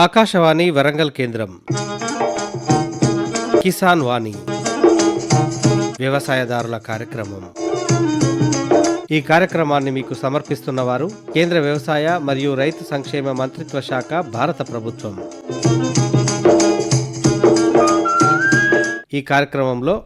ఆకాశవాణి వరంగల్ కేంద్రం కిసాన్ వాణి వ్యవసాయదారుల కార్యక్రమం. ఈ కార్యక్రమాన్ని మీకు సమర్పిస్తున్నవారు కేంద్ర వ్యవసాయ మరియు రైతు సంక్షేమ మంత్రిత్వ శాఖ, భారత ప్రభుత్వం. ఈ కార్యక్రమంలో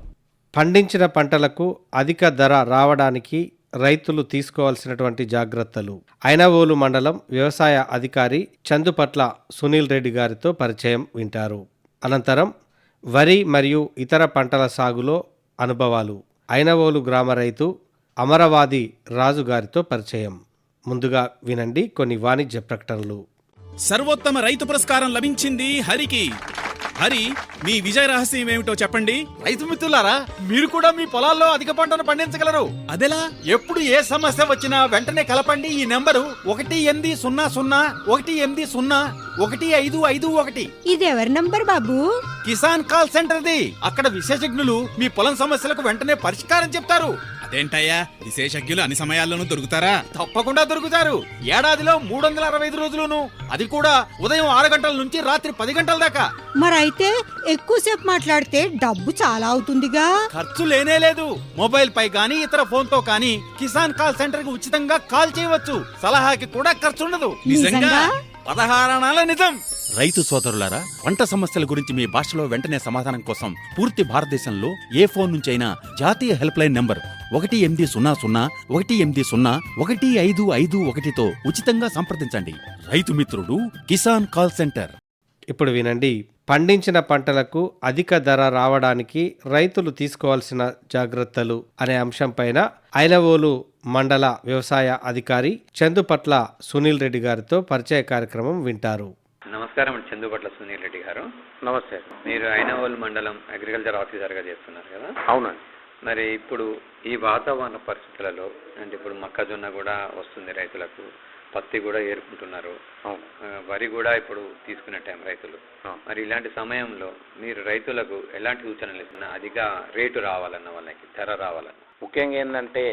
పండించిన పంటలకు అధిక ధర రావడానికి రైతులు తీసుకోవాల్సినటువంటి జాగ్రత్తలు, ఐనవోలు మండలం వ్యవసాయ అధికారి చందుపట్ల సునీల్ రెడ్డి గారితో పరిచయం వింటారు. అనంతరం వరి మరియు ఇతర పంటల సాగులో అనుభవాలు, ఐనవోలు గ్రామ రైతు అమరవాది రాజు గారితో పరిచయం. ముందుగా వినండి కొన్ని వాణిజ్య ప్రకటనలు. సర్వోత్తమ రైతు పురస్కారం లభించింది హరికి. హరి, మీ విజయ రహస్యం ఏమిటో చెప్పండి. రైతు మిత్రులారా, మీరు కూడా మీ పొలాల్లో అధిక పంటను పండించగలరు. అదెలా? ఎప్పుడు ఏ సమస్య వచ్చినా వెంటనే కలపండి ఈ నెంబరు 1800 ఇది ఎవరి నంబర్ బాబు? కిసాన్ కాల్ సెంటర్ది. అక్కడ విశేషజ్ఞులు మీ పొలం సమస్యలకు వెంటనే పరిష్కారం చెప్తారు. అదేంటయ్యా, విశేషజ్ఞులు అన్ని సమయాల్లోనూ దొరుకుతారా? తప్పకుండా దొరుకుతారు. ఏడాదిలో 365 రోజులును, అది కూడా ఉదయం 6 గంటల నుంచి రాత్రి 10 గంటల దాకా. మరైతే ఎక్కువసేపు మాట్లాడితే డబ్బు చాలా అవుతుందిగా. ఖర్చు లేనే లేదు. మొబైల్ పై గానీ ఇతర ఫోన్ తో కానీ కిసాన్ కాల్ సెంటర్ కి ఉచితంగా కాల్ చేయవచ్చు. సలహాకి కూడా ఖర్చు ఉండదు. నిజంగా? 16 అణాల నిజం. రైతు సోదరులారా, పంట సమస్యల గురించి మీ భాషలో వెంటనే సమాధానం కోసం పూర్తి భారతదేశంలో ఏ ఫోన్ నుంచైనా జాతీయ హెల్ప్ లైన్ నంబర్ 1800 తో ఉచితంగా సంప్రదించండి. రైతు మిత్రుడు కిసాన్ కాల్ సెంటర్. ఇప్పుడు వినండి, పండించిన పంటలకు అధిక ధర రావడానికి రైతులు తీసుకోవాల్సిన జాగ్రత్తలు అనే అంశంపైన ఐనవోలు మండల వ్యవసాయ అధికారి చందుపట్ల సునీల్ రెడ్డి గారితో పరిచయ కార్యక్రమం వింటారు. నమస్కారం అండి, చందుపట్ల సునీల్ రెడ్డి గారు. నమస్తే. మీరు ఐనవోలు మండలం అగ్రికల్చర్ ఆఫీసర్గా చేస్తున్నారు కదా? అవునండి. మరి ఇప్పుడు ఈ వాతావరణ పరిస్థితులలో అంటే ఇప్పుడు మొక్కజొన్న కూడా వస్తుంది రైతులకు, పత్తి కూడా ఏరుకుంటున్నారు, వరి కూడా ఇప్పుడు తీసుకునే టైం రైతులు. మరి ఇలాంటి సమయంలో మీరు రైతులకు ఎలాంటి సూచనలు ఇస్తున్నా అధిక రేటు రావాలన్న, వాళ్ళకి ధర రావాలన్న? ముఖ్యంగా ఏంటంటే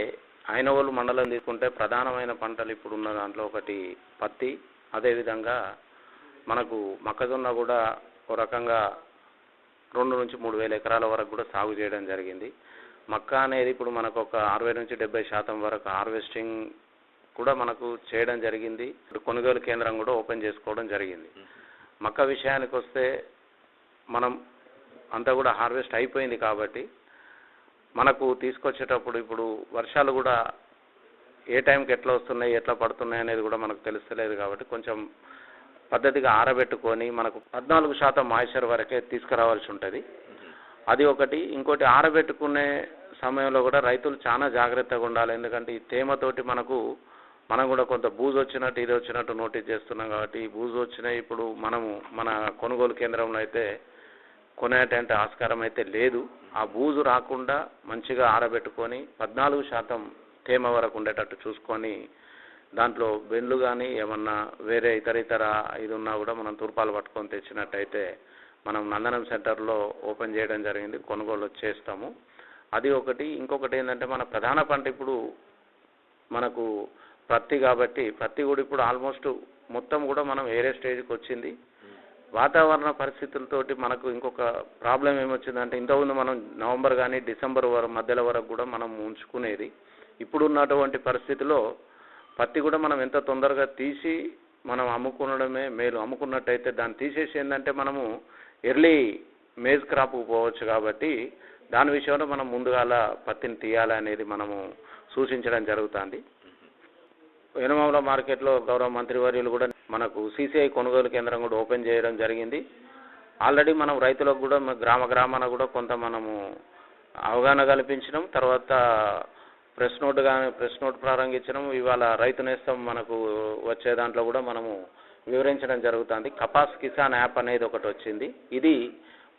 ఐనవోలు మండలం తీసుకుంటే ప్రధానమైన పంటలు ఇప్పుడు ఉన్న దాంట్లో ఒకటి పత్తి, అదేవిధంగా మనకు మొక్కజొన్న కూడా ఒక రకంగా 2 నుంచి 3 వేల ఎకరాల వరకు కూడా సాగు చేయడం జరిగింది. మక్క అనేది ఇప్పుడు మనకు ఒక 60 నుంచి 70% వరకు హార్వెస్టింగ్ కూడా మనకు చేయడం జరిగింది. ఇప్పుడు కొనుగోలు కేంద్రం కూడా ఓపెన్ చేసుకోవడం జరిగింది. మక్క విషయానికి వస్తే మనం అంతా కూడా హార్వెస్ట్ అయిపోయింది కాబట్టి మనకు తీసుకొచ్చేటప్పుడు ఇప్పుడు వర్షాలు కూడా ఏ టైంకి ఎట్లా వస్తున్నాయి, ఎట్లా పడుతున్నాయి అనేది కూడా మనకు తెలుస్తలేదు కాబట్టి కొంచెం పద్ధతిగా ఆరబెట్టుకొని మనకు 14% మాయిశ్చర్ వరకే తీసుకురావాల్సి ఉంటుంది. అది ఒకటి. ఇంకోటి, ఆరబెట్టుకునే సమయంలో కూడా రైతులు చాలా జాగ్రత్తగా ఉండాలి. ఎందుకంటే ఈ తేమతోటి మనం కూడా కొంత బూజు వచ్చినట్టు ఇది వచ్చినట్టు నోటీస్ చేస్తున్నాం కాబట్టి ఈ బూజు వచ్చినాయి ఇప్పుడు మనము మన కొనుగోలు కేంద్రంలో అయితే కొనేటువంటి ఆస్కారం అయితే లేదు. ఆ బూజు రాకుండా మంచిగా ఆరబెట్టుకొని 14% తేమ వరకు ఉండేటట్టు చూసుకొని దాంట్లో బెండ్లు కానీ ఏమన్నా వేరే ఇతర ఇది ఉన్నా కూడా మనం తూర్పాలు పట్టుకొని తెచ్చినట్టయితే మనం నందనం సెంటర్లో ఓపెన్ చేయడం జరిగింది, కొనుగోలు చేస్తాము. అది ఒకటి. ఇంకొకటి ఏంటంటే మన ప్రధాన పంట ఇప్పుడు మనకు పత్తి కాబట్టి పత్తి కూడా ఇప్పుడు ఆల్మోస్ట్ మొత్తం కూడా మనం వేరే స్టేజ్కి వచ్చింది. వాతావరణ పరిస్థితులతోటి మనకు ఇంకొక ప్రాబ్లం ఏమొచ్చిందంటే ఇంతకుముందు మనం నవంబర్ కానీ డిసెంబర్ మధ్యలో వరకు కూడా మనం ఉంచుకునేది. ఇప్పుడు ఉన్నటువంటి పరిస్థితిలో పత్తి కూడా మనం ఎంత తొందరగా తీసి మనం అమ్ముకునడమే మేలు. అమ్ముకున్నట్టయితే దాన్ని తీసేసి ఏంటంటే మనము ఎర్లీ మేజ్ క్రాప్కు పోవచ్చు కాబట్టి దాని విషయంలో మనం ముందుగాల పత్తిని తీయాలి అనేది మనము సూచించడం జరుగుతుంది. ఎనమావుల మార్కెట్లో గౌరవ మంత్రివర్యులు కూడా మనకు సిసిఐ కొనుగోలు కేంద్రం కూడా ఓపెన్ చేయడం జరిగింది. ఆల్రెడీ మనం రైతులకు కూడా గ్రామాన కూడా కొంత మనము అవగాహన కల్పించడం, తర్వాత ప్రెస్ నోట్ ప్రారంభించడం, ఇవాళ రైతు నేస్తం మనకు వచ్చే దాంట్లో కూడా మనము వివరించడం జరుగుతుంది. కపాస్ కిసాన్ యాప్ అనేది ఒకటి వచ్చింది. ఇది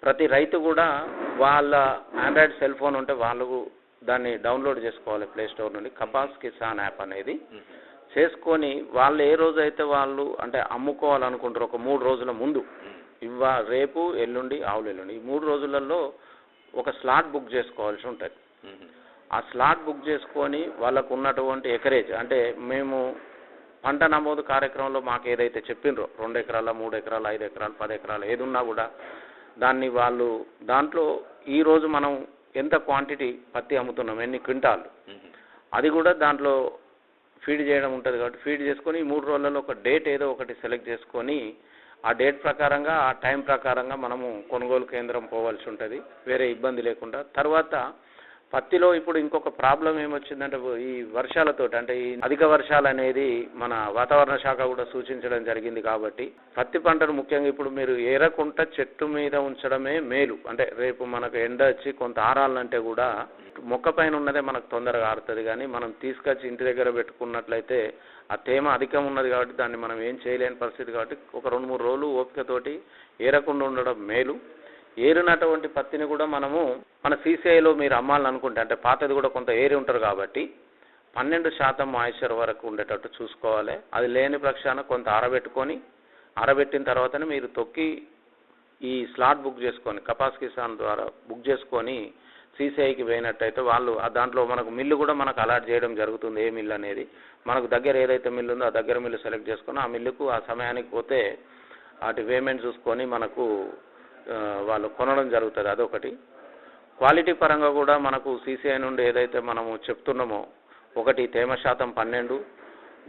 ప్రతి రైతు కూడా వాళ్ళ ఆండ్రాయిడ్ సెల్ ఫోన్ ఉంటే వాళ్ళు దాన్ని డౌన్లోడ్ చేసుకోవాలి ప్లే స్టోర్ నుండి. కపాస్ కిసాన్ యాప్ అనేది చేసుకొని వాళ్ళు ఏ రోజైతే వాళ్ళు అంటే అమ్ముకోవాలనుకుంటారు ఒక 3 రోజుల ముందు, రేపు ఎల్లుండి ఆవులు ఎల్లుండి, ఈ 3 రోజులలో ఒక స్లాట్ బుక్ చేసుకోవాల్సి ఉంటుంది. ఆ స్లాట్ బుక్ చేసుకొని వాళ్ళకు ఉన్నటువంటి ఎకరేజ్ అంటే మేము పంట నమోదు కార్యక్రమంలో మాకు ఏదైతే చెప్పిండ్రో 2 ఎకరాల 3 ఎకరాలు 5 ఎకరాలు 10 ఎకరాలు ఏది ఉన్నా కూడా దాన్ని వాళ్ళు దాంట్లో ఈరోజు మనం ఎంత క్వాంటిటీ పత్తి అమ్ముతున్నాం, ఎన్ని క్వింటాలు, అది కూడా దాంట్లో ఫీడ్ చేయడం ఉంటుంది. కాబట్టి ఫీడ్ చేసుకొని 3 రోజులలో ఒక డేట్ ఏదో ఒకటి సెలెక్ట్ చేసుకొని ఆ డేట్ ప్రకారంగా ఆ టైం ప్రకారంగా మనము కొనుగోలు కేంద్రం పోవాల్సి ఉంటుంది, వేరే ఇబ్బంది లేకుండా. తర్వాత పత్తిలో ఇప్పుడు ఇంకొక ప్రాబ్లం ఏమొచ్చిందంటే ఈ వర్షాలతో, అంటే ఈ అధిక వర్షాలు అనేది మన వాతావరణ శాఖ కూడా సూచించడం జరిగింది. కాబట్టి పత్తి పంటను ముఖ్యంగా ఇప్పుడు మీరు ఏరకుంట చెట్టు మీద ఉంచడమే మేలు. అంటే రేపు మనకు ఎండ వచ్చి కొంత ఆరాలంటే కూడా మొక్క పైన ఉన్నదే మనకు తొందరగా ఆరుతుంది. కానీ మనం తీసుకొచ్చి ఇంటి దగ్గర పెట్టుకున్నట్లయితే ఆ తేమ అధికం ఉన్నది కాబట్టి దాన్ని మనం ఏం చేయలేని పరిస్థితి. కాబట్టి ఒక 2-3 రోజులు ఓపికతోటి ఏరకుండా ఉండడం మేలు. ఏరినటువంటి పత్తిని కూడా మనము మన సీసీఐలో మీరు అమ్మాలని అనుకుంటే, అంటే పాతది కూడా కొంత ఏరి ఉంటారు కాబట్టి 12% మాయిశ్చర్ వరకు ఉండేటట్టు చూసుకోవాలి. అది లేని పక్షాన కొంత ఆరబెట్టిన తర్వాతనే మీరు తొక్కి ఈ స్లాట్ బుక్ చేసుకొని కపాస్ కిసాన్ ద్వారా బుక్ చేసుకొని సీసీఐకి పోయినట్టయితే వాళ్ళు దాంట్లో మనకు మిల్లు కూడా మనకు అలాట్ చేయడం జరుగుతుంది. ఏ మిల్లు అనేది మనకు దగ్గర ఏదైతే మిల్లు ఉందో ఆ దగ్గర మిల్లు సెలెక్ట్ చేసుకొని ఆ మిల్లుకు ఆ సమయానికి పోతే వాటి పేమెంట్ చూసుకొని మనకు వాళ్ళు కొనడం జరుగుతుంది. అదొకటి. క్వాలిటీ పరంగా కూడా మనకు సీసీఐ నుండి ఏదైతే మనము చెప్తున్నామో, ఒకటి తేమ శాతం 12,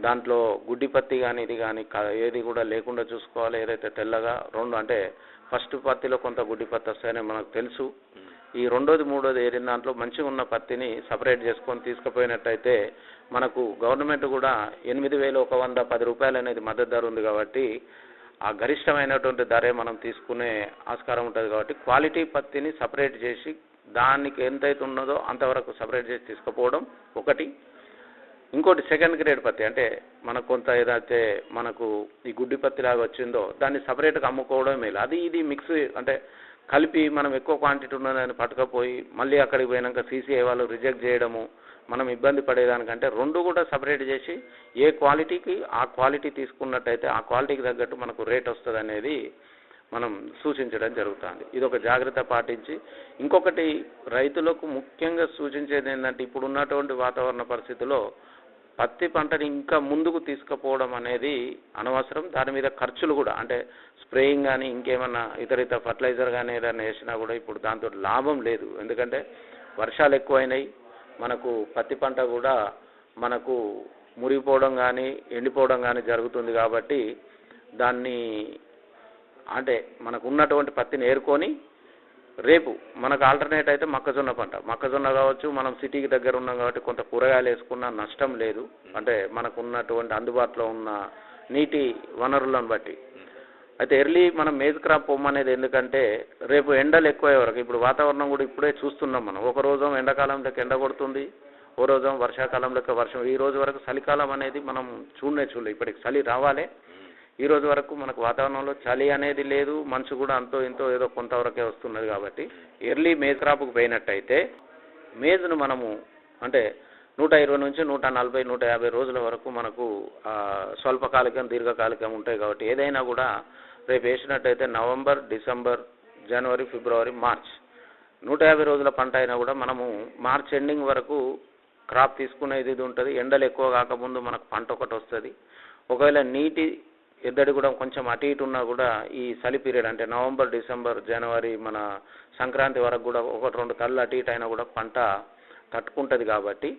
దాంట్లో గుడ్డి పత్తి కానీ ఇది కానీ ఏది కూడా లేకుండా చూసుకోవాలి. ఏదైతే తెల్లగా 2 అంటే ఫస్ట్ పత్తిలో కొంత గుడ్డి పత్తి వస్తాయని మనకు తెలుసు. ఈ 2వ 3వది ఏరిన దాంట్లో మంచిగా ఉన్న పత్తిని సపరేట్ చేసుకొని తీసుకుపోయినట్టయితే మనకు గవర్నమెంట్ కూడా 8,110 రూపాయలు అనేది మద్దతు ధర ఉంది. కాబట్టి ఆ గరిష్టమైనటువంటి ధరే మనం తీసుకునే ఆస్కారం ఉంటుంది. కాబట్టి క్వాలిటీ పత్తిని సపరేట్ చేసి దానికి ఎంతైతే ఉన్నదో అంతవరకు సపరేట్ చేసి తీసుకుపోవడం ఒకటి. ఇంకోటి సెకండ్ గ్రేడ్ పత్తి, అంటే మనకు కొంత ఏదైతే మనకు ఈ గుడ్డి పత్తి లాగా వచ్చిందో దాన్ని సపరేట్గా అమ్ముకోవడం మేలు. అది ఇది మిక్స్ అంటే కలిపి మనం ఎక్కువ క్వాంటిటీ ఉన్నదని పట్టుకపోయి మళ్ళీ అక్కడికి పోయినాక సీసీఐ వాళ్ళు రిజెక్ట్ చేయడము, మనం ఇబ్బంది పడేదానికంటే 2 కూడా సపరేట్ చేసి ఏ క్వాలిటీకి ఆ క్వాలిటీ తీసుకున్నట్టయితే ఆ క్వాలిటీకి తగ్గట్టు మనకు రేట్ వస్తుంది అనేది మనం సూచించడం జరుగుతుంది. ఇది ఒక జాగ్రత్త పాటించి, ఇంకొకటి రైతులకు ముఖ్యంగా సూచించేది ఏంటంటే ఇప్పుడు ఉన్నటువంటి వాతావరణ పరిస్థితుల్లో పత్తి పంటని ఇంకా ముందుకు తీసుకుపోవడం అనేది అనవసరం. దాని మీద ఖర్చులు కూడా, అంటే స్ప్రేయింగ్ కానీ ఇంకేమన్నా ఇతర ఫర్టిలైజర్ కానీ ఏదైనా వేసినా కూడా ఇప్పుడు దాంతో లాభం లేదు. ఎందుకంటే వర్షాలు ఎక్కువైనాయి, మనకు పత్తి పంట కూడా మనకు మురిగిపోవడం కానీ ఎండిపోవడం కానీ జరుగుతుంది. కాబట్టి దాన్ని అంటే మనకు ఉన్నటువంటి పత్తిని ఏరుకొని రేపు మనకు ఆల్టర్నేట్ అయితే మొక్కజొన్న కావచ్చు. మనం సిటీకి దగ్గర ఉన్నాం కాబట్టి కొంత కూరగాయలు వేసుకున్నా నష్టం లేదు. అంటే మనకు ఉన్నటువంటి అందుబాటులో ఉన్న నీటి వనరులను బట్టి. అయితే ఎర్లీ మనం మేజ్ క్రాప్ పొమ్మనేది ఎందుకంటే రేపు ఎండలు ఎక్కువయ్యే వరకు, ఇప్పుడు వాతావరణం కూడా ఇప్పుడే చూస్తున్నాం మనం. ఒక రోజు ఎండాకాలం లెక్క ఎండ కొడుతుంది, ఓ రోజు వర్షాకాలం లెక్క వర్షం. ఈ రోజు వరకు చలికాలం అనేది మనం చూడలే. ఇప్పటికి చలి రావాలి. ఈ రోజు వరకు మనకు వాతావరణంలో చలి అనేది లేదు, మంచు కూడా అంతో ఇంతో ఏదో కొంతవరకే వస్తున్నది. కాబట్టి ఎర్లీ మేజ్ క్రాప్కు పోయినట్టయితే మేజ్ను మనము అంటే 120 నుంచి 140, 150 రోజుల వరకు మనకు స్వల్పకాలికం దీర్ఘకాలికం ఉంటాయి. కాబట్టి ఏదైనా కూడా రేపు వేసినట్టయితే నవంబర్, డిసెంబర్, జనవరి, ఫిబ్రవరి, మార్చ్ 150 రోజుల పంట అయినా కూడా మనము మార్చ్ ఎండింగ్ వరకు క్రాప్ తీసుకునేది ఇది ఉంటుంది. ఎండలు ఎక్కువ కాకముందు మనకు పంట ఒకటి వస్తుంది. ఒకవేళ నీటి ఎద్దడి కూడా కొంచెం అటు ఇటు ఉన్నా కూడా ఈ చలి పీరియడ్ అంటే నవంబర్, డిసెంబర్, జనవరి మన సంక్రాంతి వరకు కూడా 1-2 కళ్ళు అటు ఇటు అయినా కూడా పంట తట్టుకుంటుంది. కాబట్టి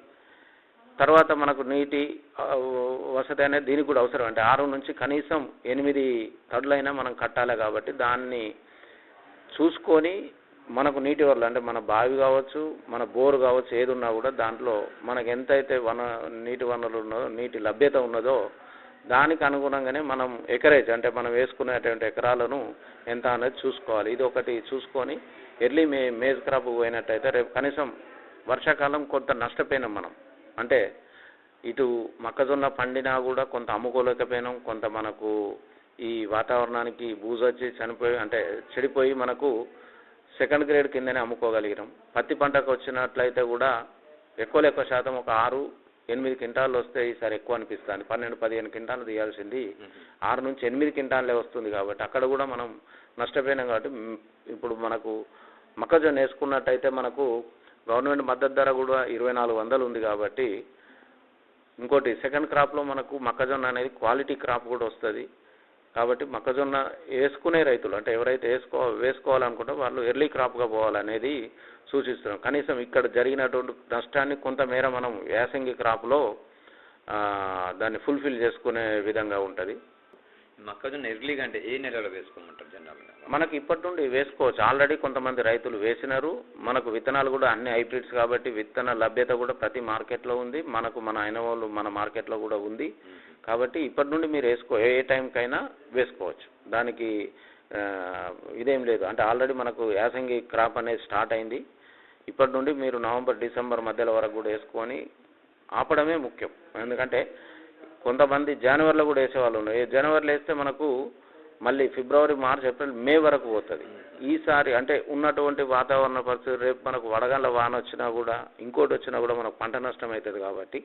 తర్వాత మనకు నీటి వసతి అనేది దీనికి కూడా అవసరం. అంటే 6 నుంచి కనీసం 8 తడులైనా మనం కట్టాలి. కాబట్టి దాన్ని చూసుకొని మనకు నీటి వనరులు అంటే మన బావి కావచ్చు, మన బోరు కావచ్చు, ఏది ఉన్నా కూడా దాంట్లో మనకు ఎంతైతే నీటి వనరులు ఉన్నదో, నీటి లభ్యత ఉన్నదో దానికి అనుగుణంగానే మనం ఎకరేజ్ అంటే మనం వేసుకునేటువంటి ఎకరాలను ఎంత అనేది చూసుకోవాలి. ఇది ఒకటి చూసుకొని ఎర్లీ మేజ్ క్రాప్ పోయినట్టయితే రేపు కనీసం వర్షాకాలం కొంత నష్టపోయినాం మనం. అంటే ఇటు మొక్కజొన్న పండినా కూడా కొంత అమ్ముకోలేకపోయినాం, కొంత మనకు ఈ వాతావరణానికి బూజొచ్చి చెడిపోయి మనకు సెకండ్ గ్రేడ్ కిందనే అమ్ముకోగలిగినాం. పత్తి పంటకు వచ్చినట్లయితే కూడా ఎక్కువ శాతం ఒక 6-8 క్వింటాలు వస్తే ఈసారి ఎక్కువ అనిపిస్తుంది. 12-15 క్వింటాలు తీయాల్సింది 6 నుంచి 8 క్వింటాలే వస్తుంది. కాబట్టి అక్కడ కూడా మనం నష్టపోయినాం. కాబట్టి ఇప్పుడు మనకు మొక్కజొన్న వేసుకున్నట్టయితే మనకు గవర్నమెంట్ మద్దతు ధర కూడా 2,400 ఉంది. కాబట్టి ఇంకోటి సెకండ్ క్రాప్లో మనకు మొక్కజొన్న అనేది క్వాలిటీ క్రాప్ కూడా వస్తుంది. కాబట్టి మొక్కజొన్న వేసుకునే రైతులు అంటే ఎవరైతే వేసుకోవాలనుకుంటే వాళ్ళు ఎర్లీ క్రాప్గా పోవాలనేది సూచిస్తున్నాం. కనీసం ఇక్కడ జరిగినటువంటి నష్టాన్ని కొంతమేర మనం యాసంగి క్రాప్లో దాన్ని ఫుల్ఫిల్ చేసుకునే విధంగా ఉంటుంది. మొక్కజొన్న ఎర్లీగా అంటే ఏ నెలలో వేసుకోమంటారు జనరల్గా? మనకి ఇప్పటి నుండి వేసుకోవచ్చు. ఆల్రెడీ కొంతమంది రైతులు వేసినారు. మనకు విత్తనాలు కూడా అన్ని హైబ్రిడ్స్ కాబట్టి విత్తన లభ్యత కూడా ప్రతి మార్కెట్లో ఉంది. మన అయిన వాళ్ళు మన మార్కెట్లో కూడా ఉంది. కాబట్టి ఇప్పటి నుండి మీరు ఏ టైంకైనా వేసుకోవచ్చు. దానికి ఇదేం లేదు. అంటే ఆల్రెడీ మనకు యాసంగి క్రాప్ అనేది స్టార్ట్ అయింది. ఇప్పటి నుండి మీరు నవంబర్ డిసెంబర్ మధ్యలో వరకు కూడా వేసుకొని ఆపడమే ముఖ్యం. ఎందుకంటే కొంతమంది జనవరిలో కూడా వేసేవాళ్ళు ఉన్నారు. జనవరిలో వేస్తే మనకు మళ్ళీ ఫిబ్రవరి, మార్చ్, ఏప్రిల్, మే వరకు పోతుంది. ఈసారి అంటే ఉన్నటువంటి వాతావరణ పరిస్థితి రేపు మనకు వడగండ్ల వాన వచ్చినా కూడా ఇంకోటి వచ్చినా కూడా మనకు పంట నష్టం అవుతుంది. కాబట్టి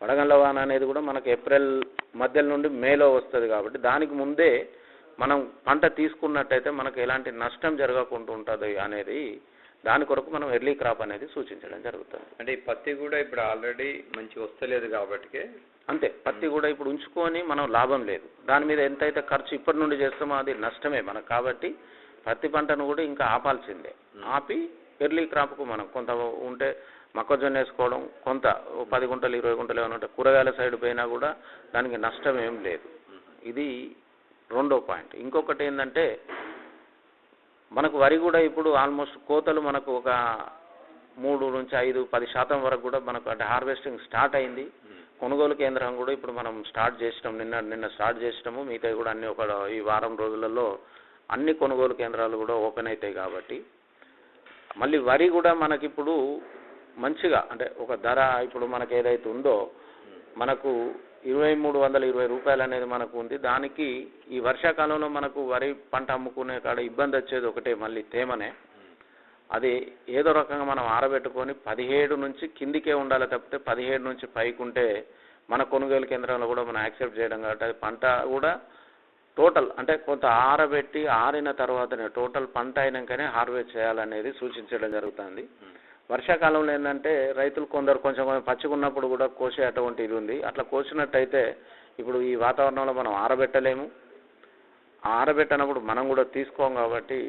వడగండ్ల వాన అనేది కూడా మనకు ఏప్రిల్ మధ్యలో నుండి మేలో వస్తుంది. కాబట్టి దానికి ముందే మనం పంట తీసుకున్నట్టయితే మనకు ఎలాంటి నష్టం జరగకుండా ఉంటుంది అనేది దాని కొరకు మనం ఎర్లీ క్రాప్ అనేది సూచించడం జరుగుతుంది. అంటే ఈ పత్తి కూడా ఇప్పుడు ఆల్రెడీ మంచి వస్తలేదు కాబట్టి అంతే, పత్తి కూడా ఇప్పుడు ఉంచుకొని మనం లాభం లేదు. దాని మీద ఎంతైతే ఖర్చు ఇప్పటి నుండి చేస్తామో అది నష్టమే మనకు. కాబట్టి పత్తి పంటను కూడా ఇంకా ఆపాల్సిందే. ఆపి ఎర్లీ క్రాప్కు మనం కొంత ఉంటే మొక్కజొన్న వేసుకోవడం, కొంత 10 గుంటలు 20 గుంటలు ఏమైనా ఉంటే కూరగాయల సైడ్ పోయినా కూడా దానికి నష్టం ఏం లేదు. ఇది రెండో పాయింట్. ఇంకొకటి ఏంటంటే మనకు వరి కూడా ఇప్పుడు ఆల్మోస్ట్ కోతలు మనకు ఒక 3 నుంచి 5-10% వరకు కూడా మనకు అంటే హార్వెస్టింగ్ స్టార్ట్ అయింది. కొనుగోలు కేంద్రం కూడా ఇప్పుడు మనం స్టార్ట్ చేసినాం. నిన్న స్టార్ట్ చేసినాము. మిగతా కూడా అన్ని ఈ వారం రోజులలో అన్ని కొనుగోలు కేంద్రాలు కూడా ఓపెన్ అవుతాయి. కాబట్టి మళ్ళీ వరి కూడా మనకిప్పుడు మంచిగా అంటే ఒక ధర ఇప్పుడు మనకు ఏదైతే ఉందో మనకు 2320 రూపాయలు అనేది మనకు ఉంది. దానికి ఈ వర్షాకాలంలో మనకు వరి పంట అమ్ముకునే కాడ ఇబ్బంది వచ్చేది ఒకటే, మళ్ళీ తేమనే. అది ఏదో రకంగా మనం ఆరబెట్టుకొని 17 నుంచి కిందికే ఉండాలి తప్పితే 17 నుంచి పైకి ఉంటే మన కొనుగోలు కేంద్రంలో కూడా మనం యాక్సెప్ట్ చేయడం. కాబట్టి అది పంట కూడా టోటల్ అంటే కొంత ఆరబెట్టి ఆరిన తర్వాతనే టోటల్ పంట అయినాకనే హార్వెస్ట్ చేయాలనేది సూచించడం జరుగుతుంది. వర్షాకాలంలో ఏంటంటే రైతులు కొందరు కొంచెం పచ్చిగున్నప్పుడు కూడా కోసే అటువంటి ఇది ఉంది. అట్లా కోసినట్టయితే ఇప్పుడు ఈ వాతావరణంలో మనం ఆరబెట్టలేము. ఆరబెట్టనప్పుడు మనం కూడా తీసుకోం. కాబట్టి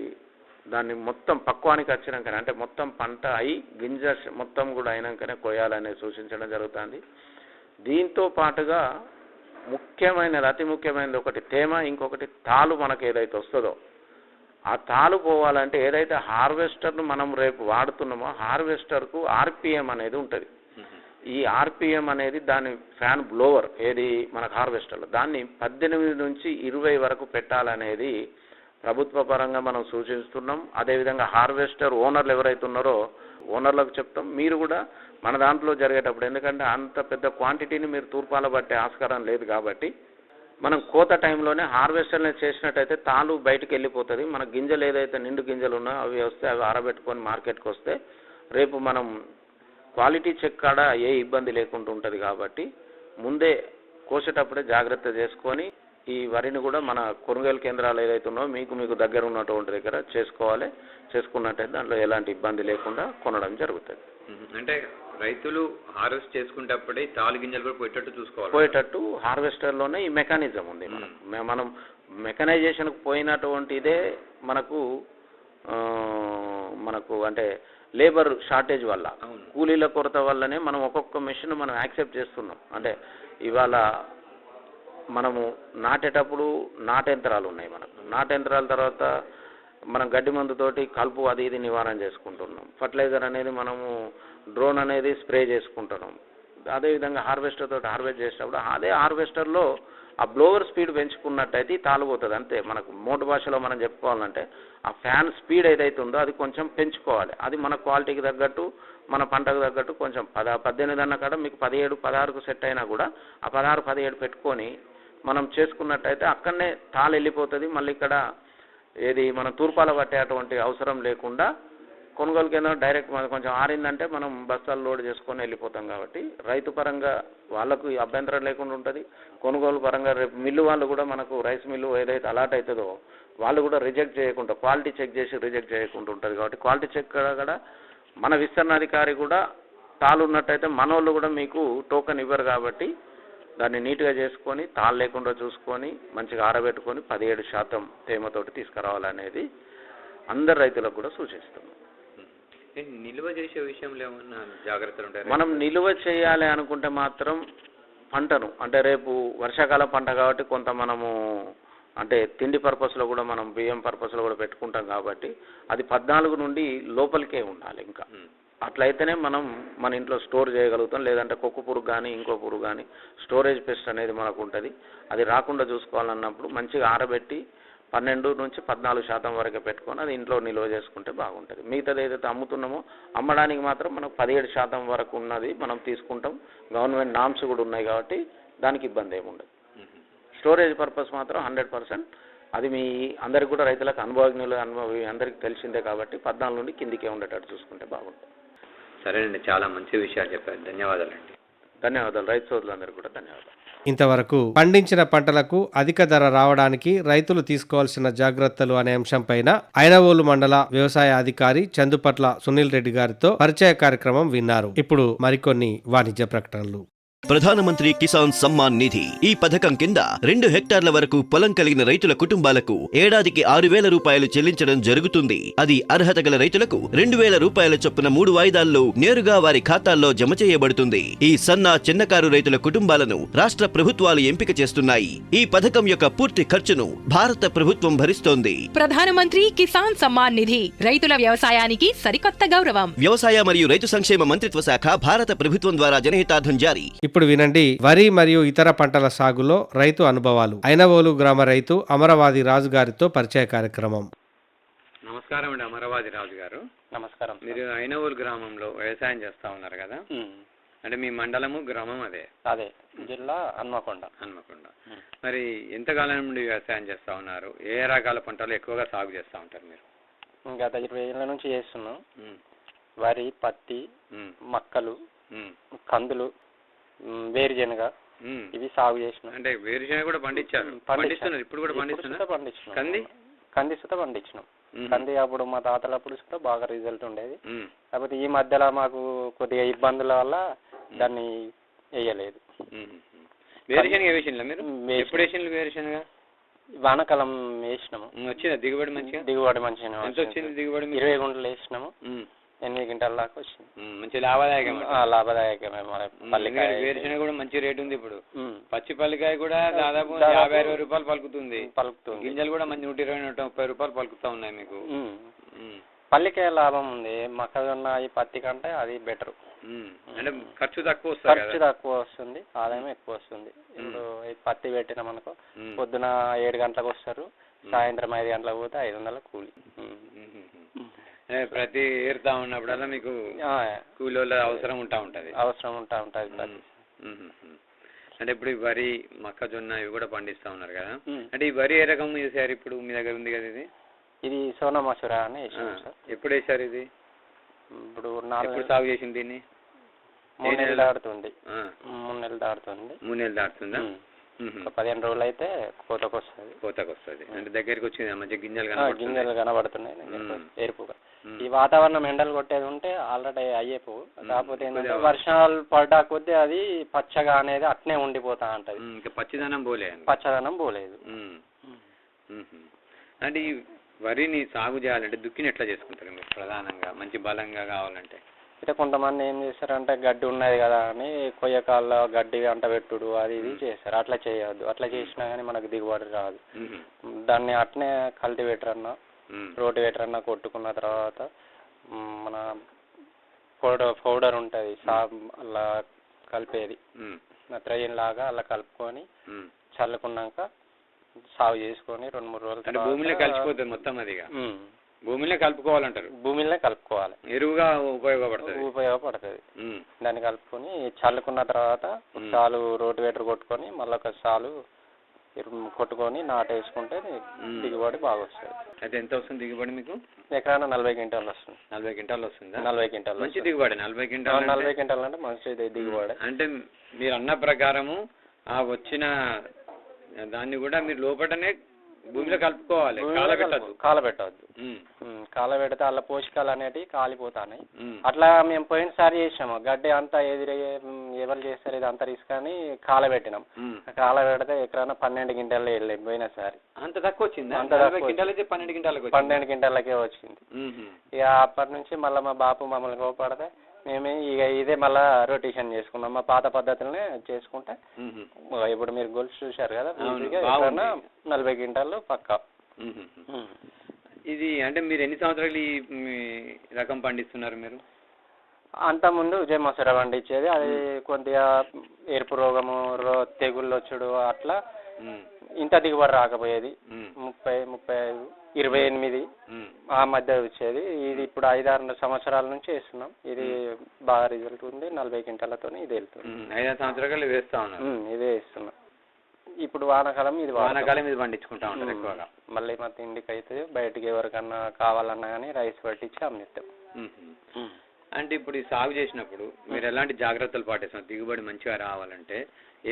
దాన్ని మొత్తం పక్వానికి వచ్చినాకనే అంటే మొత్తం పంట అయి గింజ మొత్తం కూడా అయినాకనే కోయాలనేది సూచించడం జరుగుతుంది. దీంతో పాటుగా ముఖ్యమైనది అతి ముఖ్యమైనది ఒకటి తేమ, ఇంకొకటి తాలు మనకు ఏదైతే వస్తుందో ఆ తాలు పోవాలంటే ఏదైతే హార్వెస్టర్ను మనం రేపు వాడుతున్నామో హార్వెస్టర్కు ఆర్పిఎం అనేది ఉంటుంది. ఈ ఆర్పిఎం అనేది దాని ఫ్యాన్ బ్లోవర్ ఏది మనకు హార్వెస్టర్లో దాన్ని 18 నుంచి 20 వరకు పెట్టాలనేది ప్రభుత్వ పరంగా మనం సూచిస్తున్నాం. అదేవిధంగా హార్వెస్టర్ ఓనర్లు ఎవరైతే ఉన్నారో ఓనర్లకు చెప్తాం. మీరు కూడా మన దాంట్లో జరిగేటప్పుడు ఎందుకంటే అంత పెద్ద క్వాంటిటీని మీరు తూర్పాల పట్టే ఆస్కారం లేదు. కాబట్టి మనం కోత టైంలోనే హార్వెస్టర్ని చేసినట్టయితే తాలు బయటకు వెళ్ళిపోతుంది. మన గింజలు ఏదైతే నిండు గింజలు ఉన్నాయో అవి వస్తే అవి ఆరబెట్టుకొని మార్కెట్కి వస్తే రేపు మనం క్వాలిటీ చెక్ కాడ ఏ ఇబ్బంది లేకుండా ఉంటుంది. కాబట్టి ముందే కోసేటప్పుడే జాగ్రత్త చేసుకొని ఈ వరిని కూడా మన కొనుగోలు కేంద్రాలు ఏదైతే ఉన్నాయో మీకు దగ్గర ఉన్నటువంటి దగ్గర చేసుకోవాలి. చేసుకున్నట్టయితే దాంట్లో ఎలాంటి ఇబ్బంది లేకుండా కొనడం జరుగుతుంది. అంటే రైతులు హార్వెస్ట్ చేసుకునేటప్పుడే తాలు గింజలు కూడా పోయేటట్టు హార్వెస్టర్లోనే ఈ మెకానిజం ఉంది. మనం మెకనైజేషన్కు పోయినటువంటిదే మనకు అంటే లేబర్ షార్టేజ్ వల్ల కూలీల కొరత వల్లనే మనం ఒక్కొక్క మెషిన్ మనం యాక్సెప్ట్ చేస్తున్నాం. అంటే ఇవాళ మనము నాటేటప్పుడు నాటయంత్రాలు ఉన్నాయి. మనకు నాటయంత్రాల తర్వాత మనం గడ్డి మందుతోటి కలుపు అది ఇది నివారణ చేసుకుంటున్నాం. ఫర్టిలైజర్ అనేది మనము డ్రోన్ అనేది స్ప్రే చేసుకుంటున్నాం. అదేవిధంగా హార్వెస్టర్ తోటి హార్వెస్ట్ చేసినప్పుడు అదే హార్వెస్టర్లో ఆ బ్లోవర్ స్పీడ్ పెంచుకున్నట్టయితే తాలుపోతుంది. అంతే మనకు మోటు భాషలో మనం చెప్పుకోవాలంటే ఆ ఫ్యాన్ స్పీడ్ ఏదైతే ఉందో అది కొంచెం పెంచుకోవాలి. అది మన క్వాలిటీకి తగ్గట్టు మన పంటకు తగ్గట్టు కొంచెం 18 అన్న కాడ మీకు 17, 16కు సెట్ అయినా కూడా ఆ 16, 17 పెట్టుకొని మనం చేసుకున్నట్టయితే అక్కడనే తాలు వెళ్ళిపోతుంది. మళ్ళీ ఇక్కడ ఏది మనం తూర్పాల పట్టే అటువంటి అవసరం లేకుండా కొనుగోలు కేంద్రం డైరెక్ట్ మనకు కొంచెం ఆరిందంటే మనం బస్తాలు లోడ్ చేసుకొని వెళ్ళిపోతాం. కాబట్టి రైతు పరంగా వాళ్ళకు అభ్యంతరం లేకుండా ఉంటుంది. కొనుగోలు పరంగా రేపు మిల్లు వాళ్ళు కూడా మనకు రైస్ మిల్లు ఏదైతే అలాట్ అవుతుందో వాళ్ళు కూడా రిజెక్ట్ చేయకుండా క్వాలిటీ చెక్ చేసి రిజెక్ట్ చేయకుండా ఉంటుంది. కాబట్టి క్వాలిటీ చెక్ కూడా మన విస్తరణాధికారి కూడా తాళ్ళు ఉన్నట్టయితే మనోళ్ళు కూడా మీకు టోకెన్ ఇవ్వరు కాబట్టి దాన్ని నీట్గా చేసుకొని తాళ్ళు లేకుండా చూసుకొని మంచిగా ఆరబెట్టుకొని 17% తేమతోటి తీసుకురావాలనేది అందరు రైతులకు కూడా సూచిస్తాం. నిల్వ చేసే విషయంలో ఏమన్నా జాగ్రత్తలు ఉంటాయి? మనం నిల్వ చేయాలి అనుకుంటే మాత్రం పంటను అంటే రేపు వర్షాకాలం పంట కాబట్టి కొంత మనము అంటే తిండి పర్పస్లో కూడా మనం బియ్యం పర్పస్లో కూడా పెట్టుకుంటాం కాబట్టి అది 14 నుండి లోపలికే ఉండాలి. ఇంకా అట్లయితేనే మనం మన ఇంట్లో స్టోర్ చేయగలుగుతాం. లేదంటే కుక్కు పురుగు కానీ ఇంకో పురుగు కానీ స్టోరేజ్ పెస్ట్ అనేది మనకు ఉంటుంది. అది రాకుండా చూసుకోవాలన్నప్పుడు మంచిగా ఆరబెట్టి 12 నుంచి 14% వరకు పెట్టుకొని అది ఇంట్లో నిల్వ చేసుకుంటే బాగుంటుంది. మిగతాది ఏదైతే అమ్ముతున్నామో అమ్మడానికి మాత్రం మనకు 17% వరకు ఉన్నది మనం తీసుకుంటాం. గవర్నమెంట్ నామ్స్ కూడా ఉన్నాయి కాబట్టి దానికి ఇబ్బంది ఏమి ఉండదు. స్టోరేజ్ పర్పస్ మాత్రం 100% అది మీ అందరికి కూడా రైతులకు అనుభవజ్ఞులు అందరికీ తెలిసిందే కాబట్టి 14 నుండి కిందికే ఉండేటట్టు చూసుకుంటే బాగుంటుంది. సరేనండి, చాలా మంచి విషయాలు చెప్పారు. ధన్యవాదాలండి. ధన్యవాదాలు. రైతు సోదరులందరికీ కూడా ధన్యవాదాలు. ఇంతవరకు పండించిన పంటలకు అధిక ధర రావడానికి రైతులు తీసుకోవాల్సిన జాగ్రత్తలు అనే అంశంపైన ఐనవోలు మండల వ్యవసాయ అధికారి చందుపట్ల సునీల్ రెడ్డి గారితో పరిచయ కార్యక్రమం విన్నారు. ఇప్పుడు మరికొన్ని వాణిజ్య ప్రకటనలు. ప్రధానమంత్రి కిసాన్ సమ్మాన్ నిధి ఈ పథకం కింద 2 హెక్టార్ల వరకు పొలం కలిగిన రైతుల కుటుంబాలకు ఏడాదికి 6,000 రూపాయలు చెల్లించడం జరుగుతుంది. అది అర్హత గల రైతులకు 2,000 రూపాయల చొప్పున 3 వాయిదాల్లో నేరుగా వారి ఖాతాల్లో జమ చేయబడుతుంది. ఈ సన్న చిన్నకారు రైతుల కుటుంబాలను రాష్ట్ర ప్రభుత్వాలు ఎంపిక చేస్తున్నాయి. ఈ పథకం యొక్క పూర్తి ఖర్చును భారత ప్రభుత్వం భరిస్తోంది. ప్రధానమంత్రి కిసాన్ సమ్మాన్ నిధి రైతుల వ్యవసాయానికి సరికొత్త గౌరవం. వ్యవసాయ మరియు రైతు సంక్షేమ మంత్రిత్వ శాఖ భారత ప్రభుత్వం ద్వారా జనహితార్థం జారీ. ఇప్పుడు వినండి వరి మరియు ఇతర పంటల సాగులో రైతు అనుభవాలు. ఐనవోలు గ్రామ రైతు అమరవాది రాజు గారితో పరిచయ కార్యక్రమం. నమస్కారం అండి అమరవాది రాజు గారు. నమస్కారం. మీరు ఐనవోలు గ్రామంలో వ్యవసాయం చేస్తా ఉన్నారు కదా? అంటే మీ మండలము గ్రామం అదే జిల్లా హన్మకొండ. మరి ఎంతకాలం నుండి వ్యవసాయం చేస్తా ఉన్నారు? ఏ రకాల పంటలు ఎక్కువగా సాగు చేస్తా ఉంటారు మీరు? గత 20 ఏళ్ళ నుంచి చేస్తున్నాం. వరి, పత్తి, మక్కలు, కందులు, వేరుశెనగ ఇవి సాగు చేసినాం. అంటే వేరుశెనగ కూడా పండిస్తున్నారు ఇప్పుడు కూడా పండిస్తున్నారు. కంది సుత పండించినాం. కంది అప్పుడు మా తాతలప్పుడు సుత బాగా రిజల్ట్ ఉండేది. కాకపోతే ఈ మధ్యలో మాకు కొద్దిగా ఇబ్బందుల వల్ల దాన్ని వేయలేదు. వేరుశెనగ వేసినా మీరు? ఎప్పుడు వేసిన వేరుశెనగ? వానకాలం వేసినాము. వచ్చిందా దిగుబడి మంచిగా? దిగుబడి మంచిగా. ఎంత వచ్చింది దిగుబడి? 20 గుంటలు వేసినాము. 8 క్వింటాల దాకా వచ్చింది. మంచి లాభదాయకమే. లాభదాయకమే. పల్లికాయ వేరుశెనగ కూడా మంచి రేటు ఉంది ఇప్పుడు. పచ్చి పల్లికాయ కూడా దాదాపు 50-60 రూపాయలు పలుకుతుంది. గింజలు కూడా మంచి 120-130 రూపాయలు పలుకుతా ఉన్నాయి మీకు. పల్లికాయ లాభం ఉంది. మొక్కజొన్న ఈ పత్తి కంటే అది బెటర్. అంటే ఖర్చు తక్కువ వస్తుంది, ఆదాయం ఎక్కువ వస్తుంది. ఇప్పుడు ఈ పత్తి పెట్టినాం అనుకో, పొద్దున 7 గంటలకు వస్తారు, సాయంత్రం 5 గంటలకు పోతే 500 కూలి. ప్రతి ఏరుతా ఉన్నప్పుడల్లా మీకు కూలీల అవసరం ఉంటా ఉంటది. అంటే ఇప్పుడు ఈ వరి, మొక్కజొన్న ఇవి కూడా పండిస్తా ఉన్నారు కదా? అంటే ఈ వరి ఏ రకం వేసారు ఇప్పుడు మీ దగ్గర ఉంది కదా? ఇది సోనా మసూరా అని. ఎప్పుడు వేసారు ఇది? ఇప్పుడు ఎప్పుడు సాగు చేసింది దీన్ని? 3 నెలలు దాడుతుంది. 3 నెలలు దాడుతుంది. 3 నెలలు దాడుతుందా? 15 రోజులు అయితే కోతకు వస్తుంది. అంటే దగ్గరికి వచ్చింది మంచి గింజలు కనబడుతున్నాయి ఏర్పుగా. ఈ వాతావరణం ఎండలు కొట్టేది ఉంటే ఆల్రెడీ అయ్యేపు. కాకపోతే ఏంటంటే వర్షాలు పడ్డా కొద్దీ అది పచ్చగా అనేది అట్నే ఉండిపోతా ఉంటది. పచ్చదనం పోలేదు. అంటే ఈ వరిని సాగు చేయాలంటే దుక్కిని ఎట్లా చేసుకుంటారు మీరు? ప్రధానంగా మంచి బలంగా కావాలంటే అయితే కొంతమంది ఏం చేస్తారంటే గడ్డి ఉన్నది కదా అని కొయ్యకాల్లో గడ్డి అంట పెట్టుడు అది ఇది చేస్తారు. అట్లా చేయవద్దు. అట్లా చేసినా కానీ మనకు దిగుబడి రాదు. దాన్ని అట్నే కల్టివేటర్ అన్నా రోటివేటర్ అన్నా కొట్టుకున్న తర్వాత మన పౌడర్ ఉంటుంది అలా కలిపేది ట్రైన్ లాగా అలా కలుపుకొని చల్లుకున్నాక సాగు చేసుకొని 2-3 రోజులు భూమిలో కలిసిపోతుంది మొత్తం. అది భూమిలో కలుపుకోవాలంటారు? భూమిలో కలుపుకోవాలి. ఎరువుగా ఉపయోగపడుతుంది. దాన్ని కలుపుకొని చల్లుకున్న తర్వాత సాలు రోటివేటర్ కొట్టుకొని మళ్ళీ ఒక సాలు కొట్టుకొని నాటేసుకుంటే దిగుబడి బాగా వస్తుంది. అయితే ఎంత వస్తుంది దిగుబడి మీకు? ఎకరాన 40 క్వింటాలు వస్తుంది. 40 క్వింటాలు వస్తుందా? 40 క్వింటాలు మంచి దిగుబడి. 40 క్వింటాలు అంటే మంచి దిగుబడి. అంటే మీరు అన్న ప్రకారము ఆ వచ్చిన దాన్ని కూడా మీరు లోపలనే భూమిలో కలుపుకోవాలి, కాలబెట్టద్దు. కాలబెట్టవద్దు. ఉమ్, కాలబెడితే అలా పోషకాలు అనేటివి కాలిపోతాయి. ఉమ్, అట్లా మేము పోయినసారి చేసినాము. గడ్డి అంతా ఎవరు చేస్తారు ఇది అంతా రిస్క్ అని కాలబెట్టినాం. ఉమ్. కాలబెడితే ఎక్కడన్నా 12 గింటల్లో వెళ్ళాం పోయినసారి. అంత తక్కువ వచ్చింది? అంత తక్కువ. క్వింటాల్ అయితే 12 క్వింటాలకు 12 గింటలకే వచ్చింది. ఇక అప్పటి నుంచి మళ్ళీ మా బాపు మమ్మల్ని కోపడితే మేము ఇక ఇదే మళ్ళా రొటేషన్ చేసుకున్నాం. మా పాత పద్ధతులనే చేసుకుంటే ఇప్పుడు మీరు గొలుసు చూశారు కదా, ఎక్కడన్నా 40 క్వింటాలు పక్కా. ఇది అంటే మీరు ఎన్ని సంవత్సరాలు ఈ రకం పండిస్తున్నారు మీరు? అంతకుముందు విజయ మసూర పండించేది. అది కొద్దిగా ఎరుపు రోగము తెగుళ్ళు వచ్చుడు అట్లా ఇంత దిగుబడి రాకపోయేది. 30, 35, 28 ఆ మధ్య వచ్చేది. ఇది ఇప్పుడు 5-6 సంవత్సరాల నుంచి వేస్తున్నాం. ఇది బాగా రిజల్ట్ ఉంది. 40 క్వింటాలతో ఇది వెళ్తుంది. 5 సంవత్సరాలు వేస్తా ఉన్నారు. ఇదే వేస్తున్నాం. ఇప్పుడు వానాకాలం ఇది పండించుకుంటా ఉంటారు ఎక్కువగా. మళ్ళీ మా తిండికి అయితే బయటకి ఎవరికన్నా కావాలన్నా కానీ రైస్ పట్టించి అమ్మిస్తాం. అంటే ఇప్పుడు ఈ సాగు చేసినప్పుడు మీరు ఎలాంటి జాగ్రత్తలు పాటిస్తున్నారు? దిగుబడి మంచిగా రావాలంటే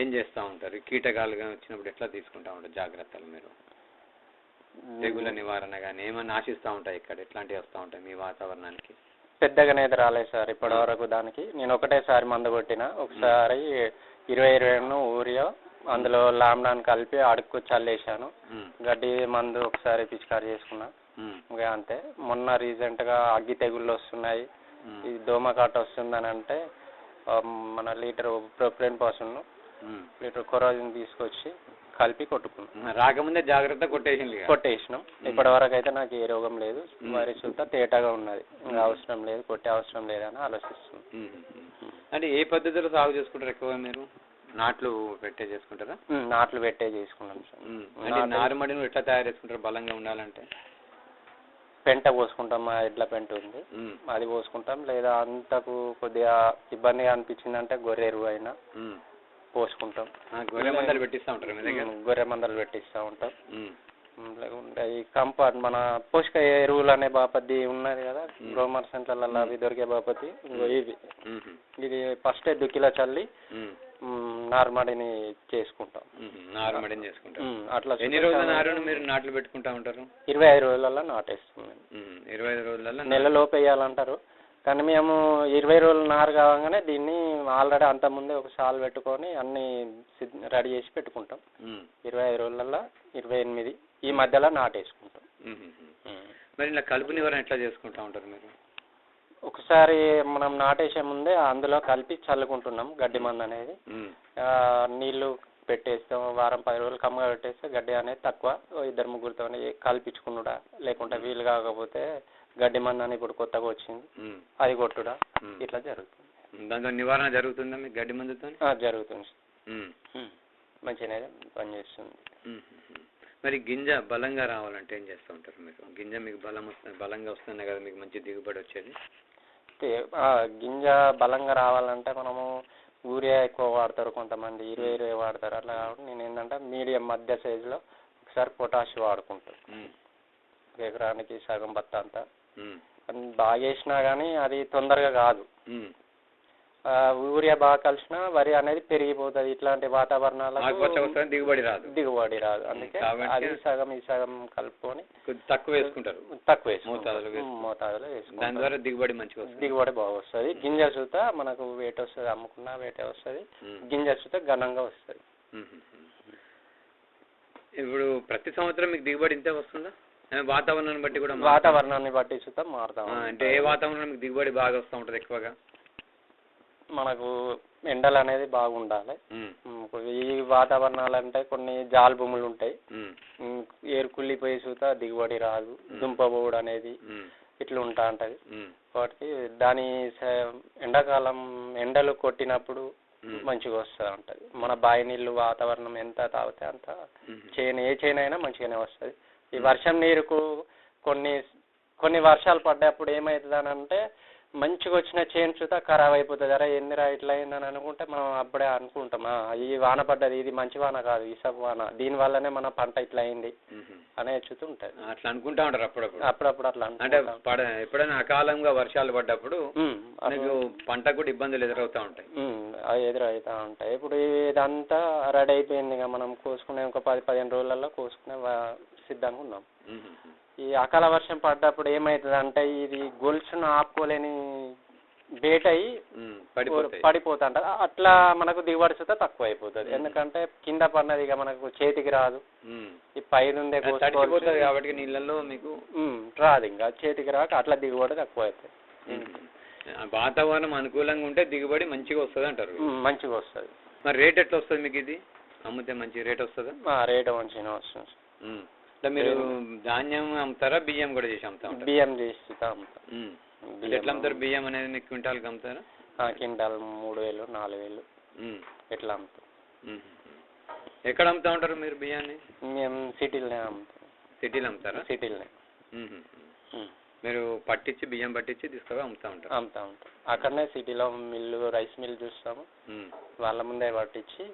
ఏం చేస్తూ ఉంటారు? కీటకాలుగా వచ్చినప్పుడు ఎట్లా తీసుకుంటా ఉంటారు జాగ్రత్తలు మీరు? తెగుల నివారణ కానీ ఏమన్నా ఆశిస్తూ ఉంటాయి ఇక్కడ? ఎట్లాంటివి వస్తూ ఉంటాయి మీ వాతావరణానికి? పెద్దగానే రాలేదు సార్ ఇప్పటి వరకు. దానికి నేను ఒకటేసారి మందు కొట్టిన. ఒకసారి 20 ఊరియా అందులో లామ్డాన్ కలిపి అడుక్కు చల్లేసాను. గడ్డి మందు ఒకసారి పిచికారి చేసుకున్నా. ఇంకా అంతే. మొన్న రీసెంట్గా అగ్గి తెగుళ్ళు వస్తున్నాయి, ఇది దోమకాట వస్తుందని అంటే మన లీటర్ ప్రొపైలిన్ పాసును లీటర్ కొరాజిన్ తీసుకొచ్చి కలిపి కొట్టుకున్నాం. రాకముందే జాగ్రత్త కొట్టేసినాం. ఇప్పటి వరకు అయితే నాకు ఏ రోగం లేదు. మరి చుట్టూ తేటగా ఉన్నది. ఇంకా అవసరం లేదు, కొట్టే అవసరం లేదని ఆలోచిస్తున్నాం. అంటే ఏ పద్ధతిలో సాగు చేసుకుంటారు ఎక్కువ మీరు? నాట్లు పెట్టే చేసుకుంటారా? నాట్లు పెట్టే చేసుకున్నాం సార్. అంటే నారుమడిని ఎట్లా తయారు చేసుకుంటారు బలంగా ఉండాలంటే? పెంట పోసుకుంటాం. మా ఎడ్ల పెంట ఉంది, అది పోసుకుంటాం. లేదా అంతకు కొద్దిగా ఇబ్బందిగా అనిపించిందంటే గొర్రె ఎరువు అయినా పోసుకుంటాం. గొర్రె మందలు పెట్టిస్తూ ఉంటారు మీ దగ్గర? గొర్రె మందలు పెట్టిస్తూ ఉంటాం. లేకుంటే ఈ కంపౌండ్ మన పోషక ఎరువులు అనే బాపతి ఉన్నది కదా, గ్రోమర్ సెంటర్లలో అవి దొరికే బాపతి ఇవి. ఇది ఫస్ట్ దుక్కిలో చల్లి నార్మడిని చేసుకుంటాం. నారుమడిని చేసుకుంటాం. అట్లా ఎన్ని రోజుల నారును మీరు నాట్లు పెట్టుకుంటా ఉంటారు? 25 రోజులలో నాటేస్తాం. 25 రోజులలో నెలలోపు వేయాలంటారు. కానీ మేము 20 రోజులు నారు కావగానే దీన్ని ఆల్రెడీ అంతకుముందే ఒక సాల్ పెట్టుకొని అన్ని రెడీ చేసి పెట్టుకుంటాం. 25 రోజులలో 28 ఈ మధ్యలో నాటేసుకుంటాం. మరి ఇలా కలుపు నివారణ ఎట్లా చేసుకుంటా ఉంటారు మీరు? ఒకసారి మనం నాటేసే ముందే అందులో కలిపి చల్లుకుంటున్నాం గడ్డి మందు అనేది. నీళ్లు పెట్టేస్తాం. వారం 10 రోజులు కమ్మగా పెట్టేస్తే గడ్డి అనేది తక్కువ. 2-3 కలిపించుకున్నాడా, లేకుంటే వీలు కాకపోతే గడ్డి మందు అని ఇప్పుడు కొత్తగా వచ్చింది అది కొట్టుడా, ఇట్లా జరుగుతుంది. దాంతో నివారణ జరుగుతుందా మీకు గడ్డి మందుతో? జరుగుతుంది. మంచిగానే పనిచేస్తుంది. మరి గింజ బలంగా రావాలంటే ఏం చేస్తూ ఉంటారు మీరు? గింజ మీకు బలంగా వస్తున్నాయి కదా మీకు మంచి దిగుబడి వచ్చేది. గింజ బలంగా రావాలంటే మనము యూరియా ఎక్కువ వాడతారు కొంతమంది, 20 వాడతారు. అట్లా కాబట్టి నేను ఏంటంటే మీడియం మధ్య సైజులో ఒకసారి పొటాష్ వాడుకుంటాను. ఎకరానికి సగం బత్త అంతా బాగా వేసినా కానీ అది తొందరగా కాదు. యూరియా బాగా కలిసినా వరి అనేది పెరిగిపోతుంది. ఇట్లాంటి వాతావరణాలకు దిగుబడి రాదు. అందుకే అది సగం ఈ సగం కలుపుకొని తక్కువ వేసుకుంటారు. మోతాదులో వేసుకుంటారు. దాని ద్వారా దిగుబడి మంచిగా వస్తుంది. దిగుబడి బాగా వస్తుంది. గింజ చూత మనకు వేట వస్తుంది, అమ్ముకున్నా వేట వస్తుంది. గింజ చూత ఘనంగా వస్తుంది. ఇప్పుడు ప్రతి సంవత్సరం మీకు దిగుబడి ఇంతే వస్తుందా? వాతావరణాన్ని బట్టి కూడా? వాతావరణాన్ని బట్టి చూత మారుతాం. అంటే ఏ వాతావరణం మీకు దిగుబడి బాగా వస్తూ ఉంటుంది ఎక్కువగా? మనకు ఎండలు అనేది బాగుండాలి. ఈ వాతావరణాలు అంటే కొన్ని జాలు భూములు ఉంటాయి, ఏరుకుళ్ళిపోయి చూత దిగుబడి రాదు, దుంపబోడు అనేది ఇట్లా ఉంటా ఉంటది. కాబట్టి దాని ఎండాకాలం ఎండలు కొట్టినప్పుడు మంచిగా వస్తూ ఉంటది. మన బావి నీళ్ళు వాతావరణం ఎంత తాగితే అంత ఏ చేను అయినా మంచిగానే వస్తుంది. ఈ వర్షం నీరుకు కొన్ని వర్షాలు పడ్డప్పుడు ఏమవుతుంది అని అంటే మంచిగా వచ్చిన చేను చూత ఖరాబ్ అయిపోతుంది. అరే ఎన్నిరా ఇట్లా అయిందని అనుకుంటే మనం అప్పుడే అనుకుంటాం ఈ వాన పడ్డది, ఇది మంచి వాన కాదు, ఇసపు వాన, దీనివల్లనే మన పంట ఇట్లా అయింది అనే చూతూ ఉంటుంది. అట్లా అనుకుంటా ఉంటారు అప్పుడప్పుడు అట్లా అంటే ఎప్పుడైనా అకాలంగా వర్షాలు పడ్డప్పుడు పంట కూడా ఇబ్బందులు ఎదురవుతూ ఉంటాయి. ఎదురవుతూ ఉంటాయి. ఇప్పుడు ఇదంతా రెడీ అయిపోయింది. మనం కోసుకునే ఒక 10-15 రోజులలో కోసుకునే సిద్ధంగా ఉన్నాం. మ్మ్. ఈ అకాల వర్షం పడ్డప్పుడు ఏమవుతుంది అంటే ఇది గొలుసును ఆపుకోలేని బేట్ అయ్యి పడిపోతాయి. పడిపోతా అట్లా మనకు దిగుబడి సుతా తక్కువ అయిపోతుంది. ఎందుకంటే కింద పడినది ఇక మనకు చేతికి రాదు, ఈ పైనుందే తడిచిపోతుంది కాబట్టి నీళ్ళల్లో మీకు రాదు, ఇంకా చేతికి రాక అట్లా దిగుబడి తక్కువ అవుతుంది. వాతావరణం అనుకూలంగా ఉంటే దిగుబడి మంచిగా వస్తుంది అంటారు. మంచిగా వస్తుంది. మరి రేట్ ఎట్లా వస్తుంది మీకు? ఇది అమ్మితే మంచి రేట్ వస్తుందా? రేటు మంచిగా వస్తుంది. అంటే మీరు ధాన్యం అమ్ముతారా, బియ్యం కూడా చేసి అమ్ముతారా? బియ్యం చేసి అమ్ముతాం. ఎట్లా అమ్ముతారు బియ్యం అనేది? మీకు క్వింటాల్కి అమ్ముతారా? క్వింటాల్ 3000 4000 ఎట్లా అమ్ముతాం. ఎక్కడ అమ్ముతా ఉంటారు మీరు బియ్యాన్ని? మేము సిటీలోనే అమ్ముతాం. సిటీలో అమ్ముతారా? సిటీలోనే. మీరు పట్టించి బియ్యం పట్టించి తీసుకొని అమ్ముతా ఉంటారు? అమ్ముతా ఉంటాం. అక్కడనే సిటీలో మిల్లు, రైస్ మిల్ చూస్తాము, వాళ్ళ ముందే పట్టించి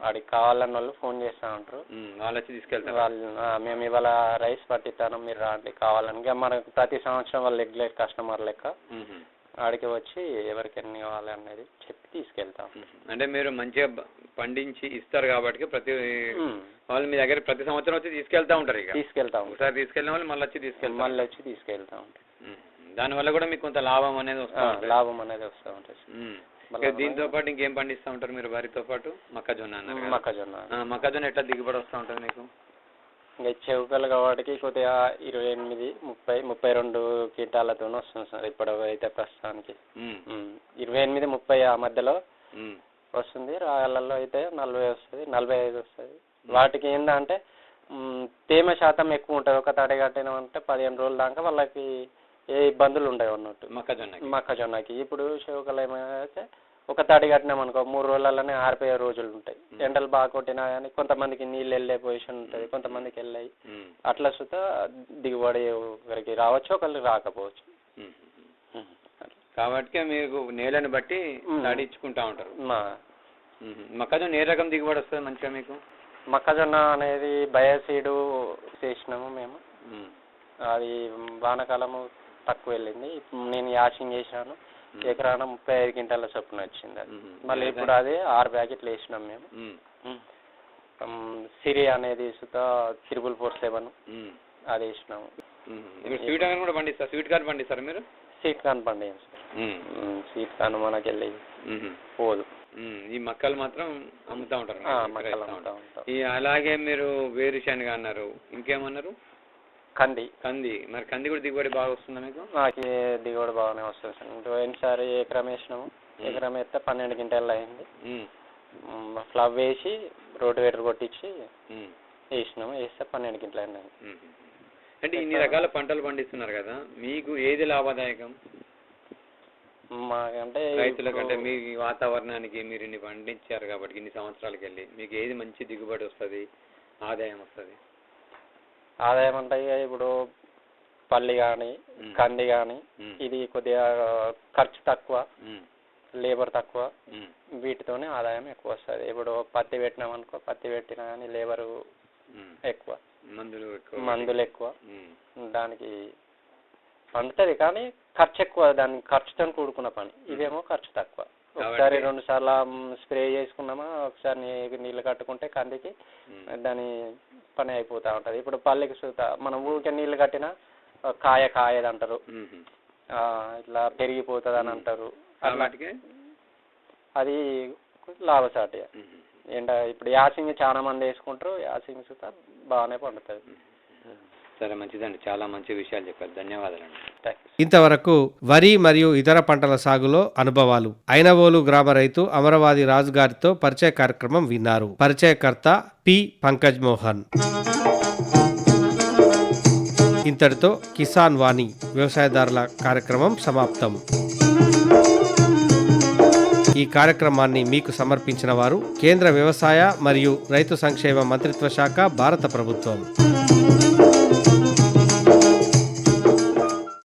వాడికి కావాలన్న వాళ్ళు ఫోన్ చేస్తూ ఉంటారు, వాళ్ళు వచ్చి తీసుకెళ్తారు. వాళ్ళు మేము ఇవాళ రైస్ పట్టిస్తాను మీరు రాండి కావాలని. ఇంకా మనకు ప్రతి సంవత్సరం వాళ్ళు రెగ్యులర్ కస్టమర్ లెక్క ఆడికి వచ్చి ఎవరికి ఎన్ని కావాలి అనేది చెప్పి తీసుకెళ్తాం. అంటే మీరు మంచిగా పండించి ఇస్తారు కాబట్టి ప్రతి వాళ్ళు మీ దగ్గర ప్రతి సంవత్సరం వచ్చి తీసుకెళ్తా ఉంటారు. ఇక తీసుకెళ్తాం. ఒకసారి తీసుకెళ్ళిన వాళ్ళు మళ్ళీ వచ్చి తీసుకెళ్తా ఉంటాం. దానివల్ల కూడా మీకు కొంత లాభం అనేది వస్తుంది. లాభం అనేది వస్తూ ఉంటుంది. దీంతో పాటు ఇంకేం పండిస్తూ ఉంటారు మీరు? వరితో పాటు మొక్కజొన్న అన్నారు. మొక్కజొన్న ఎట్లా దిగుబడి వస్తూ ఉంటుంది మీకు? ఇంకా చెవుకలు కాబట్టి కొద్దిగా 28, 30, 32 క్వింటాలతో వస్తుంది సార్ ఇప్పుడు అయితే ప్రస్తుతానికి. 28, 30 ఆ మధ్యలో వస్తుంది. రాళ్ళల్లో అయితే 40 వస్తుంది, 45 వస్తుంది. వాటికి ఏంటంటే తేమ శాతం ఎక్కువ ఉంటుంది. ఒక తడి కట్టినామంటే 15 రోజుల దాకా వాళ్ళకి ఏ ఇబ్బందులు ఉండవు అన్నట్టు మొక్కజొన్నకి. ఇప్పుడు చెవుకలు ఏమైతే ఒక తడి కట్టినాం అనుకో 3 రోజులలోనే ఆరిపోయే రోజులు ఉంటాయి. ఎండలు బాగా కొట్టినా కానీ కొంతమందికి నీళ్ళు వెళ్ళే పొజిషన్ ఉంటుంది, కొంతమందికి వెళ్ళాయి. అట్లా సుతా దిగుబడి ఒకరికి రావచ్చు, ఒకరికి రాకపోవచ్చు. కాబట్టి మీకు నేలను బట్టి తడిచుకుంటా ఉంటారు. మొక్కజొన్న ఏ రకం దిగుబడి వస్తుంది మంచిగా మీకు? మొక్కజొన్న అనేది బయోసీడు చేసినాము మేము. అది వానాకాలము తక్కువ వెళ్ళింది. నేను యాషింగ్ చేసినాను, ఎకరాన 35 క్వింటాల చొప్పున వచ్చింది. అది మళ్ళీ ఇప్పుడు అది 6 ప్యాకెట్లు వేసినాం మేము. సిరి అనేది సుతా 447 అది వేసినాము. స్వీట్ కార్న్ కూడా పండిస్తారు? స్వీట్ కార్న్ పండిస్తారా మీరు? స్వీట్ కార్న్ పండిస్తాం. స్వీట్ కార్న్ మనకి వెళ్ళి పోదు. ఈ మక్కలు మాత్రం అమ్ముతా ఉంటారు? మక్కలు అమ్ముతా ఉంటాం. అలాగే మీరు వేరుశనగ అన్నారు, ఇంకేమన్నారు? కంది. మరి కంది కూడా దిగుబడి బాగా వస్తుందా మీకు? నాకు దిగుబడి బాగానే వస్తుంది సార్. పోయినసారి ఎకరం వేసినాము, ఎకరం వేస్తే 12 క్వింటాలు అయింది. ఫ్లవ్ వేసి రోటివేటర్ కొట్టించి వేసినాము, వేస్తే 12 క్వింటాలు అయింది. అంటే ఇన్ని రకాల పంటలు పండిస్తున్నారు కదా, మీకు ఏది లాభదాయకం? మాకంటే రైతులకంటే మీ వాతావరణానికి మీరు ఇన్ని పండించారు కాబట్టి ఇన్ని సంవత్సరాలకి వెళ్ళి మీకు ఏది మంచి దిగుబడి వస్తుంది, ఆదాయం వస్తుంది? ఆదాయం అంటే ఇప్పుడు పల్లి కానీ కంది కానీ ఇది కొద్దిగా ఖర్చు తక్కువ, లేబర్ తక్కువ, వీటితోనే ఆదాయం ఎక్కువ వస్తుంది. ఇప్పుడు పత్తి పెట్టినామనుకో, పత్తి పెట్టినా కానీ లేబరు ఎక్కువ, మందులు ఎక్కువ, దానికి పండుతుంది కానీ ఖర్చు ఎక్కువ, దానికి ఖర్చుతో కూడుకున్న పని. ఇదేమో ఖర్చు తక్కువ. ఒకసారి 2 సార్లు స్ప్రే చేసుకున్నామా, ఒకసారి నీళ్ళు కట్టుకుంటే కందికి దాని పని అయిపోతూ ఉంటుంది. ఇప్పుడు పల్లికి చూతా మనం ఊరికే నీళ్ళు కట్టినా కాయది అంటారు, ఇట్లా పెరిగిపోతుంది అని అంటారు. అది లాభసాటి. ఇప్పుడు యాసింగ్ చాలా మంది వేసుకుంటారు, యాసింగ్ చూతా బాగానే పండుతుంది. సరే, మంచిదండి, చాలా మంచి విషయాలు చెప్పారు, ధన్యవాదాలండి. ఇంతవరకు వరి మరియు ఇతర పంటల సాగులో అనుభవాలు ఐనవోలు గ్రామ రైతు అమరవాది రాజు గారితో పరిచయ కార్యక్రమం విన్నారు. పరిచయకర్త పి పంకజ్ మోహన్. ఇంతటితో కిసాన్ వాణి వ్యవసాయదారుల కార్యక్రమం సమాప్తం. ఈ కార్యక్రమాన్ని మీకు సమర్పించిన వారు కేంద్ర వ్యవసాయ మరియు రైతు సంక్షేమ మంత్రిత్వ శాఖ, భారత ప్రభుత్వం.